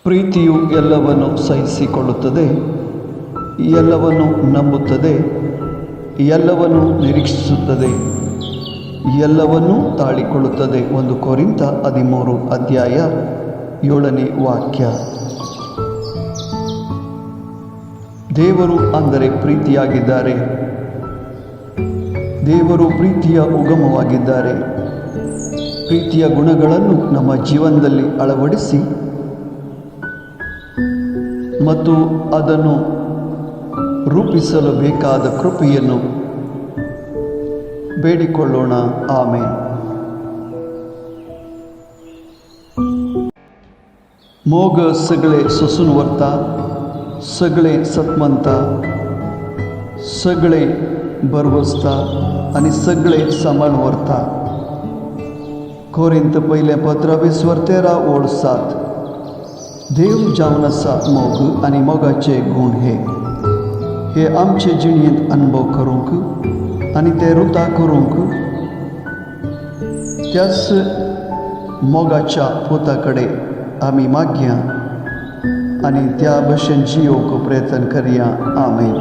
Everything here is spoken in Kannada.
ಪ್ರೀತಿಯು ಎಲ್ಲವನ್ನು ಸಹಿಸಿಕೊಳ್ಳುತ್ತದೆ, ಎಲ್ಲವನ್ನು ನಂಬುತ್ತದೆ, ಎಲ್ಲವನ್ನು ನಿರೀಕ್ಷಿಸುತ್ತದೆ, ಎಲ್ಲವನ್ನೂ ತಾಳಿಕೊಳ್ಳುತ್ತದೆ. 1 ಕೊರಿಂಥ 13 ಅಧ್ಯಾಯ 7ನೇ ವಾಕ್ಯ. ದೇವರು ಅಂದರೆ ಪ್ರೀತಿಯಾಗಿದ್ದಾರೆ. ದೇವರು ಪ್ರೀತಿಯ ಉಗಮವಾಗಿದ್ದಾರೆ. ಪ್ರೀತಿಯ ಗುಣಗಳನ್ನು ನಮ್ಮ ಜೀವನದಲ್ಲಿ ಅಳವಡಿಸಿ ಮತ್ತು ಅದನ್ನು ರೂಪಿಸಲು ಬೇಕಾದ ಕೃಪೆಯನ್ನು ಬೇಡಿಕೊಳ್ಳೋಣ. ಆಮೆನ್. मोग सगळे सोसून व्हरता, सगळे सतमंता, सगळे बरवसता आणि सगळे सांबाळून व्हरता. कोरिंथ पयलें पत्र 20:13-7. देव जावन आसा मोग आनी मोगाचे गूण हे आमचे जिणेंत अनुभव करूंक आनी ते रुता करूंक त्याच मोगाच्या पोता कडेन आमी मागया आनी त्या भशेन जियोवंक प्रयत्न करया. आमेन.